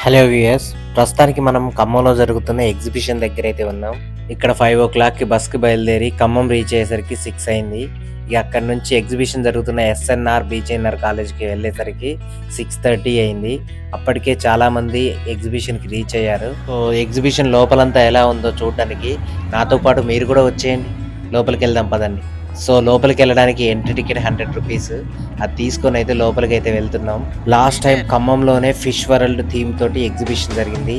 Hello viewers, ప్రస్తుతానికి మనం ఖమ్మంలో జరుగుతున్న ఎగ్జిబిషన్ దగ్గర అయితే ఉన్నాం. ఇక్కడ 5 o'clockకి బస్కి బయలుదేరి ఖమ్మం రీచ్ అయ్యేసరికి 6 అయింది. ఇక అక్కడ నుంచి ఎగ్జిబిషన్ జరుగుతున్న SNR BJNR కాలేజ్కి వెళ్ళేసరికి 6:30 అయింది. అప్పటికే చాలా మంది ఎగ్జిబిషన్కి రీచ్ అయ్యారు. సో ఎగ్జిబిషన్ లోపలంతా ఎలా ఉందో చూడడానికి నాతో పాటు మీరు కూడా వచ్చేయండి. లోపలికి వెళ్దాం పదండి. సో లోపలికి వెళ్ళడానికి ఎంట్రీ టికెట్ 100 రూపీస్. అది తీసుకొని అయితే లోపలికి అయితే వెళ్తున్నాం. లాస్ట్ టైం ఖమ్మంలోనే ఫిష్ వరల్డ్ థీమ్ తోటి ఎగ్జిబిషన్ జరిగింది.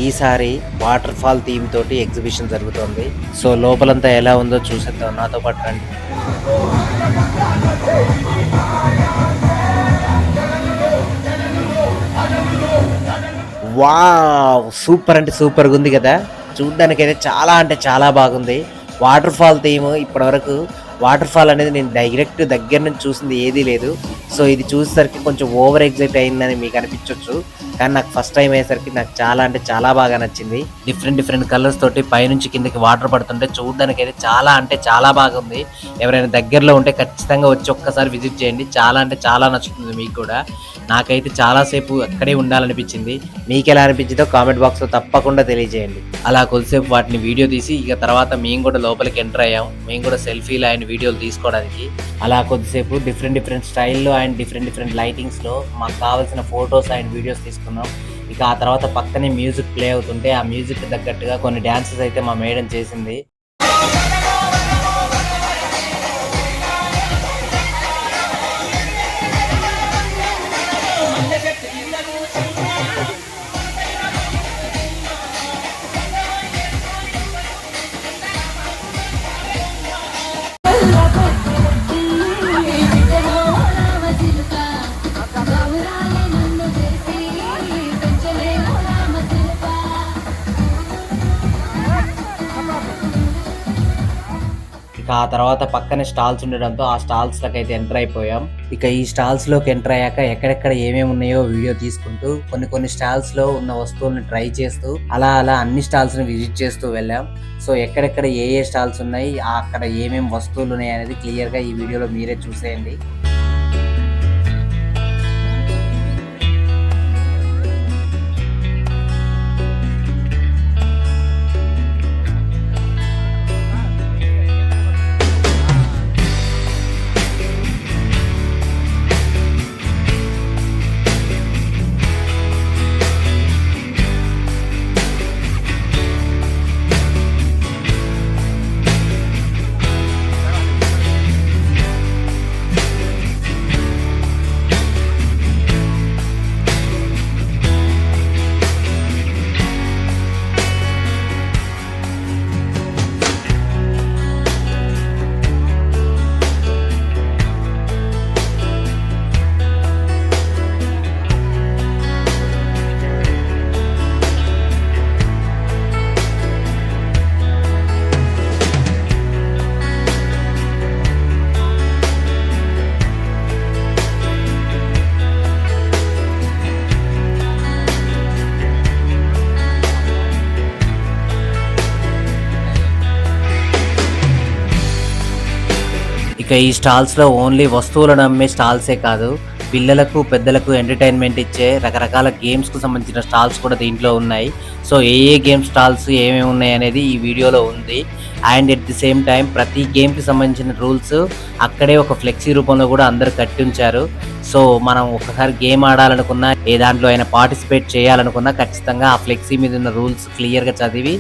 ఈసారి వాటర్ ఫాల్ థీమ్ తోటి ఎగ్జిబిషన్ జరుగుతుంది. సో లోపలంతా ఎలా ఉందో చూసేద్దాం, నాతో పాటు రండి. వావ్, సూపర్ అంటే సూపర్గా ఉంది కదా. చూడ్డానికి అయితే చాలా అంటే చాలా బాగుంది. వాటర్ ఫాల్ థీమ్ ఇప్పటివరకు వాటర్ ఫాల్ అనేది నేను డైరెక్ట్ దగ్గర నుంచి చూసింది ఏదీ లేదు. సో ఇది చూసేసరికి కొంచెం ఓవర్ ఎగ్జైట్ అయిందని మీకు అనిపించవచ్చు, కానీ నాకు ఫస్ట్ టైం అయ్యేసరికి నాకు చాలా అంటే చాలా బాగా నచ్చింది. డిఫరెంట్ కలర్స్ తోటి పైనుంచి కిందకి వాటర్ పడుతుంటే చూడడానికి అయితే చాలా అంటే చాలా బాగుంది. ఎవరైనా దగ్గరలో ఉంటే ఖచ్చితంగా వచ్చి ఒక్కసారి విజిట్ చేయండి. చాలా అంటే చాలా నచ్చుతుంది మీకు కూడా. నాకైతే చాలాసేపు అక్కడే ఉండాలనిపించింది. మీకు ఎలా అనిపించిందో కామెంట్ బాక్స్లో తప్పకుండా తెలియజేయండి. అలా కొద్దిసేపు వాటిని వీడియో తీసి ఇక తర్వాత మేము కూడా లోపలికి ఎంటర్ అయ్యాం. మేము కూడా సెల్ఫీలు అండ్ వీడియోలు తీసుకోవడానికి. అలా కొద్దిసేపు డిఫరెంట్ స్టైల్లో అండ్ డిఫరెంట్ లైటింగ్స్లో మాకు కావాల్సిన ఫొటోస్ అండ్ వీడియోస్ తీసుకున్నాం. ఇక ఆ తర్వాత పక్కనే మ్యూజిక్ ప్లే అవుతుంటే ఆ మ్యూజిక్ తగ్గట్టుగా కొన్ని డ్యాన్సెస్ అయితే మా మేడం చేసింది. ఆ తర్వాత పక్కనే స్టాల్స్ ఉండడంతో ఆ స్టాల్స్ లోకి అయితే ఎంటర్ అయిపోయాం. ఇక ఈ స్టాల్స్ లోకి ఎంటర్ అయ్యాక ఎక్కడెక్కడ ఏమేమి ఉన్నాయో వీడియో తీసుకుంటూ కొన్ని స్టాల్స్ లో ఉన్న వస్తువులను ట్రై చేస్తూ అలా అన్ని స్టాల్స్ ని విజిట్ చేస్తూ వెళ్ళాం. సో ఎక్కడెక్కడ ఏ స్టాల్స్ ఉన్నాయి, అక్కడ ఏమేమి వస్తువులు ఉన్నాయి అనేది క్లియర్ గా ఈ వీడియోలో మీరే చూసేయండి. ఇక ఈ స్టాల్స్ లో ఓన్లీ వస్తువులను అమ్మే స్టాల్సే కాదు, పిల్లలకు పెద్దలకు ఎంటర్టైన్మెంట్ ఇచ్చే రకరకాల గేమ్స్ కు సంబంధించిన స్టాల్స్ కూడా దీంట్లో ఉన్నాయి. సో ఏ గేమ్ స్టాల్స్ ఏమేమి ఉన్నాయి అనేది ఈ వీడియోలో ఉంది. And at the same time ప్రతి గేమ్ కి సంబంధించిన రూల్స్ అక్కడే ఒక ఫ్లెక్సీ రూపంలో కూడా అందరు కట్టి ఉంచారు. సో మనం ఒకసారి గేమ్ ఆడాలనుకున్నా, ఏ దాంట్లో అయినా పార్టిసిపేట్ చేయాలనుకున్నా ఖచ్చితంగా ఆ ఫ్లెక్సీ మీద ఉన్న రూల్స్ క్లియర్గా చదివి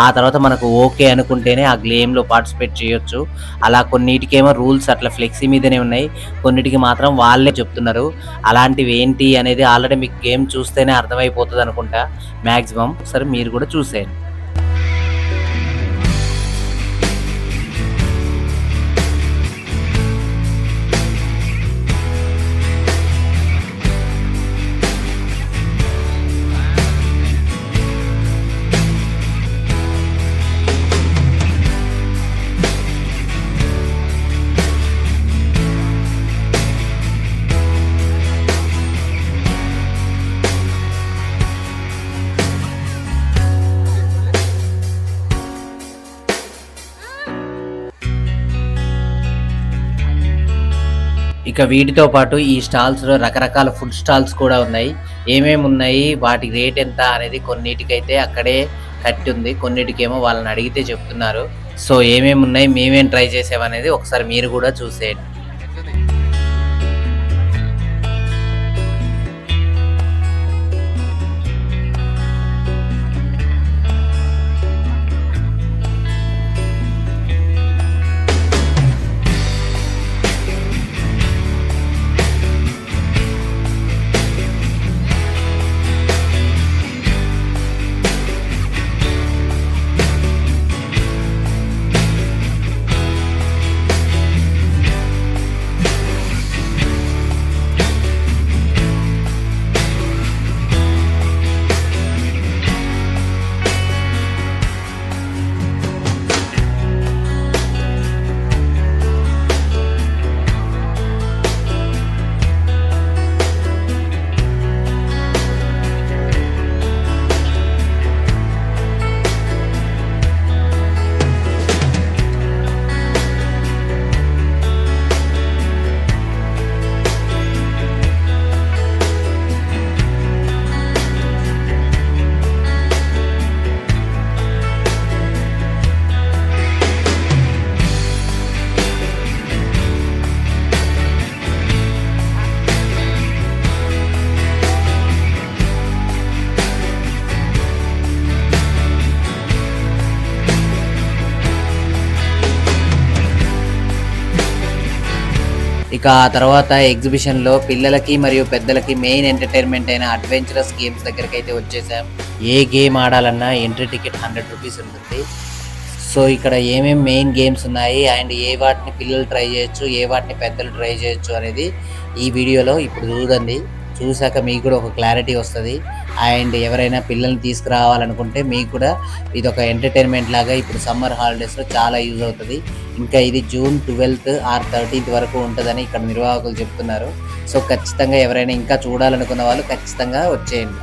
ఆ తర్వాత మనకు ఓకే అనుకుంటేనే ఆ గేమ్లో పార్టిసిపేట్ చేయొచ్చు. అలా కొన్నిటికేమో రూల్స్ అట్లా ఫ్లెక్సీ మీదనే ఉన్నాయి, కొన్నిటికి మాత్రం వాళ్ళే చెప్తున్నారు. అలాంటివి ఏంటి అనేది ఆల్రెడీ మీకు గేమ్ చూస్తేనే అర్థమైపోతుంది అనుకుంటా మ్యాక్సిమం. ఒకసారి మీరు కూడా చూసేయండి. ఇక వీటితో పాటు ఈ స్టాల్స్‌లో రకరకాల ఫుడ్ స్టాల్స్ కూడా ఉన్నాయి. ఏమేమి ఉన్నాయి, వాటి రేట్ ఎంత అనేది కొన్నిటికైతే అక్కడే కట్టి ఉంది. కొన్నిటికేమో వాళ్ళని అడిగితే చెప్తున్నారు. సో ఏమేమి ఉన్నాయి, మేమేం ట్రై చేసామనేది ఒకసారి మీరు కూడా చూసేయండి. ఇక ఆ తర్వాత ఎగ్జిబిషన్‌లో పిల్లలకి మరియు పెద్దలకి మెయిన్ ఎంటర్‌టైన్‌మెంట్ అయిన అడ్వెంచరస్ గేమ్స్ దగ్గరికైతే వచ్చేసాం. ఏ గేమ్ ఆడాలన్నా ఎంట్రీ టికెట్ రూ. 100 ఉంటుంది. సో ఇక్కడ ఏమేమి మెయిన్ గేమ్స్ ఉన్నాయి అండ్ ఏ వాటిని పిల్లలు ట్రై చేయొచ్చు, ఏ వాటిని పెద్దలు ట్రై చేయొచ్చు అనేది ఈ వీడియోలో ఇప్పుడు చూడండి. చూసాక మీకు కూడా ఒక క్లారిటీ వస్తది. అండ్ ఎవరైనా పిల్లల్ని తీసుకురావాలనుకుంటే మీకు కూడా ఇదొక ఎంటర్‌టైన్‌మెంట్ లాగా ఇప్పుడు సమ్మర్ హాలిడేస్‌లో చాలా యూజ్ అవుతది. ఇంకా ఇది జూన్ 12 ఆర్ 13 వరకు ఉంటదని ఇక్కడ నిర్వాహకులు చెప్తున్నారు. సో ఖచ్చితంగా ఎవరైనా ఇంకా చూడాలనుకున్న వాళ్ళు ఖచ్చితంగా వచ్చేయండి.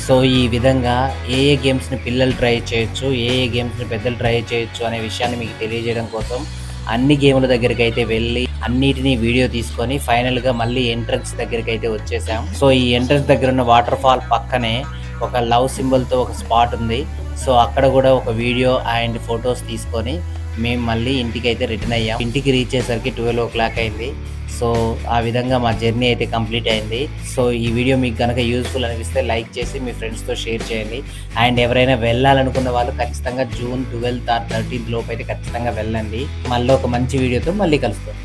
సో ఈ విధంగా ఏ గేమ్స్‌ని పిల్లలు ట్రై చేయొచ్చు, ఏ గేమ్స్‌ని పెద్దలు ట్రై చేయొచ్చు అనే విషయాన్ని మీకు తెలియజేయడం కోసం అన్ని గేముల దగ్గరికైతే వెళ్ళి అన్నిటిని వీడియో తీసుకొని ఫైనల్‌గా మళ్ళీ ఎంట్రన్స్ దగ్గరికైతే వచ్చేసాం. సో ఈ ఎంట్రన్స్ దగ్గర ఉన్న వాటర్ ఫాల్ పక్కనే ఒక లవ్ సింబల్‌తో ఒక స్పాట్ ఉంది. సో అక్కడ కూడా ఒక వీడియో అండ్ ఫొటోస్ తీసుకొని మేము మళ్ళీ ఇంటికైతే రిటర్న్ అయ్యాం. ఇంటికి రీచ్ అయ్యేసరికి 12:00 అయింది. సో ఆ విధంగా మా జర్నీ అయితే కంప్లీట్ అయింది. సో ఈ వీడియో మీకు కనుక యూజ్ఫుల్ అనిపిస్తే లైక్ చేసి మీ ఫ్రెండ్స్తో షేర్ చేయండి. అండ్ ఎవరైనా వెళ్ళాలనుకున్న వాళ్ళు ఖచ్చితంగా జూన్ 12th ఆర్ 13th లోపు అయితే ఖచ్చితంగా వెళ్ళండి. మళ్ళీ ఒక మంచి వీడియోతో మళ్ళీ కలుస్తాం.